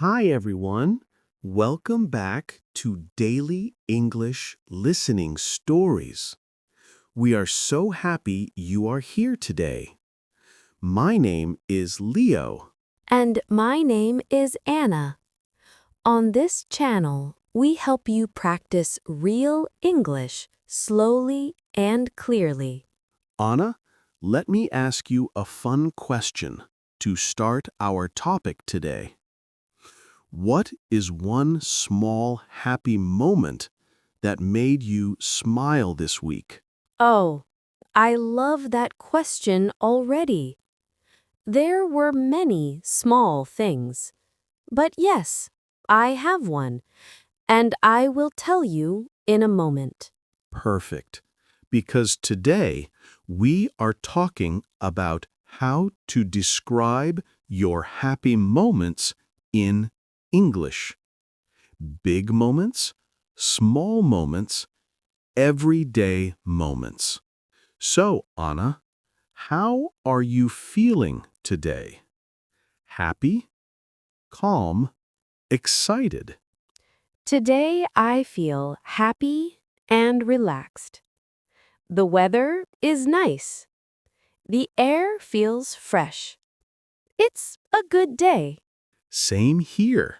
Hi, everyone. Welcome back to Daily English Listening Stories. We are so happy you are here today. My name is Leo. And my name is Anna. On this channel, we help you practice real English slowly and clearly. Anna, let me ask you a fun question to start our topic today. What is one small happy moment that made you smile this week? Oh, I love that question already. There were many small things. But yes, I have one, and I will tell you in a moment. Perfect. Because today we are talking about how to describe your happy moments in English. Big moments, small moments, everyday moments. So, Anna, how are you feeling today? Happy, calm, excited? Today I feel happy and relaxed. The weather is nice. The air feels fresh. It's a good day. Same here.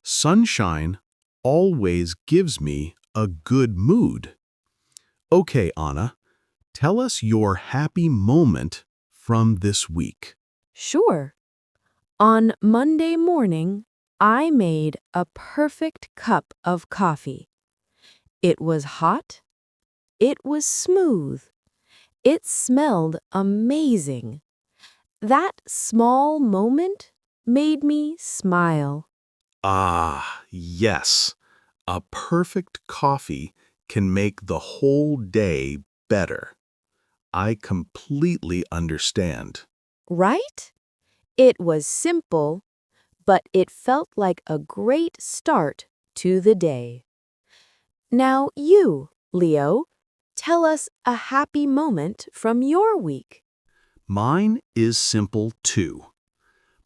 Sunshine always gives me a good mood. Okay, Anna, tell us your happy moment from this week. Sure. On Monday morning, I made a perfect cup of coffee. It was hot. It was smooth. It smelled amazing. That small moment made me smile. Ah, yes. A perfect coffee can make the whole day better. I completely understand. Right? It was simple, but it felt like a great start to the day. Now you, Leo, tell us a happy moment from your week. Mine is simple too.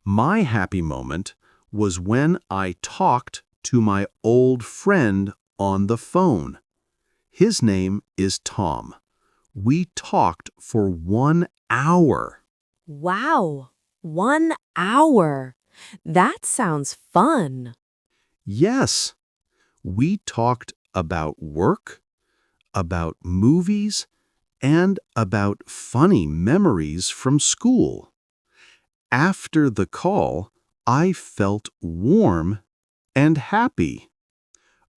My happy moment was when I talked to my old friend on the phone. His name is Tom. We talked for 1 hour. Wow, 1 hour. That sounds fun. Yes, we talked about work, about movies, and about funny memories from school. After the call, I felt warm and happy.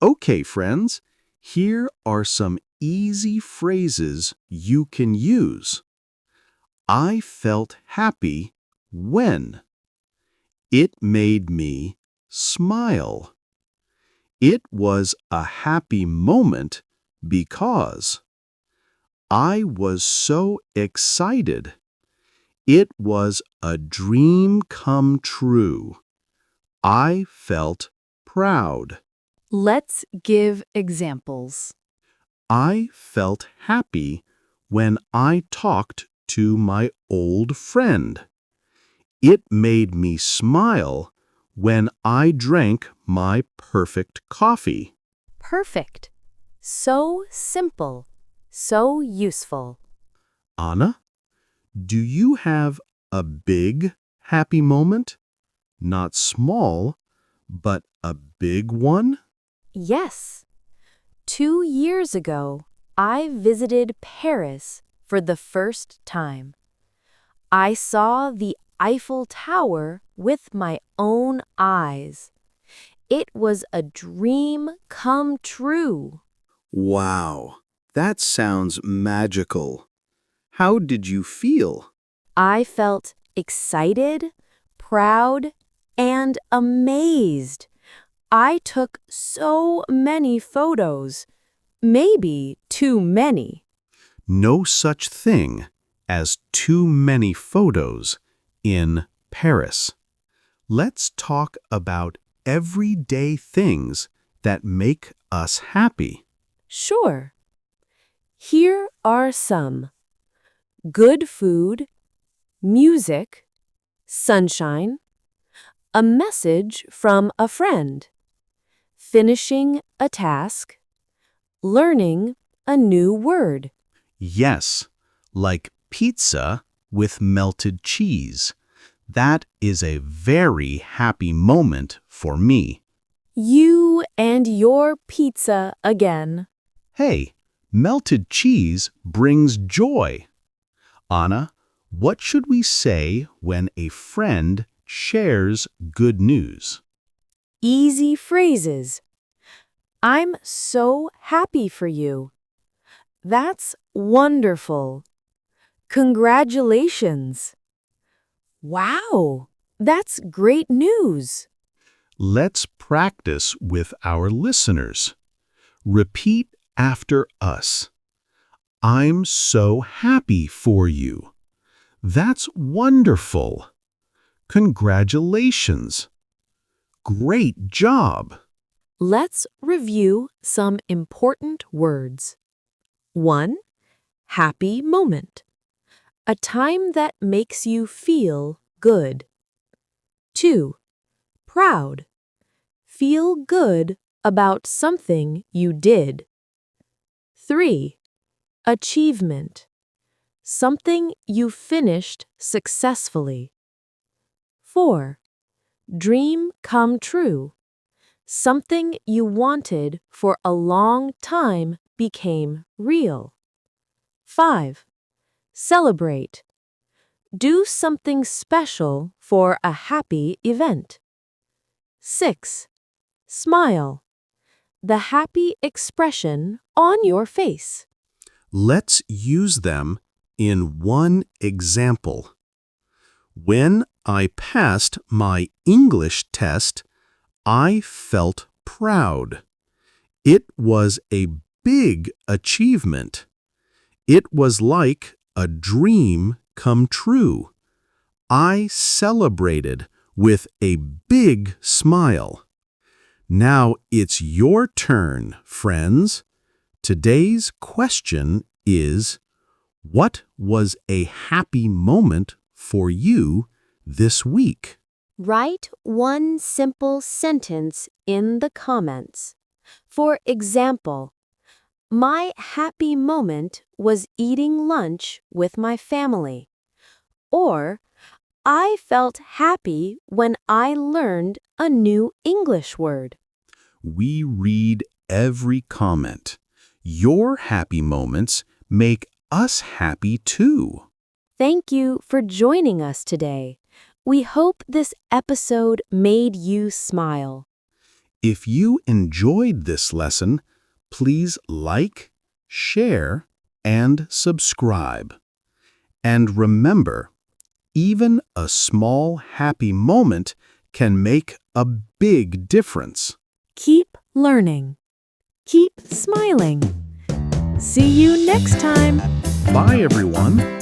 Okay, friends, here are some easy phrases you can use. I felt happy when. It made me smile. It was a happy moment because. I was so excited. It was a dream come true. I felt proud. Let's give examples. I felt happy when I talked to my old friend. It made me smile when I drank my perfect coffee. Perfect. So simple. So useful. Anna, do you have a big happy moment? Not small, but a big one? Yes. 2 years ago, I visited Paris for the first time. I saw the Eiffel Tower with my own eyes. It was a dream come true. Wow, that sounds magical. How did you feel? I felt excited, proud, and amazed. I took so many photos, maybe too many. No such thing as too many photos in Paris. Let's talk about everyday things that make us happy. Sure. Here are some: good food, music, sunshine, a message from a friend, finishing a task, learning a new word. Yes, like pizza with melted cheese. That is a very happy moment for me. You and your pizza again. Hey, melted cheese brings joy. Anna, what should we say when a friend shares good news? Easy phrases. I'm so happy for you. That's wonderful. Congratulations. Wow, that's great news. Let's practice with our listeners. Repeat after us. I'm so happy for you. That's wonderful. Congratulations. Great job. Let's review some important words. 1. Happy moment. A time that makes you feel good. 2. Proud. Feel good about something you did. 3. Achievement. Something you finished successfully. 4. Dream come true. Something you wanted for a long time became real. 5. Celebrate. Do something special for a happy event. 6. Smile. The happy expression on your face. Let's use them in one example. When I passed my English test, I felt proud. It was a big achievement. It was like a dream come true. I celebrated with a big smile. Now it's your turn, friends. Today's question is, what was a happy moment for you this week? Write one simple sentence in the comments. For example, my happy moment was eating lunch with my family. Or, I felt happy when I learned a new English word. We read every comment. Your happy moments make us happy too. Thank you for joining us today. We hope this episode made you smile. If you enjoyed this lesson, please like, share, and subscribe. And remember, even a small happy moment can make a big difference. Keep learning. Keep smiling. See you next time. Bye, everyone.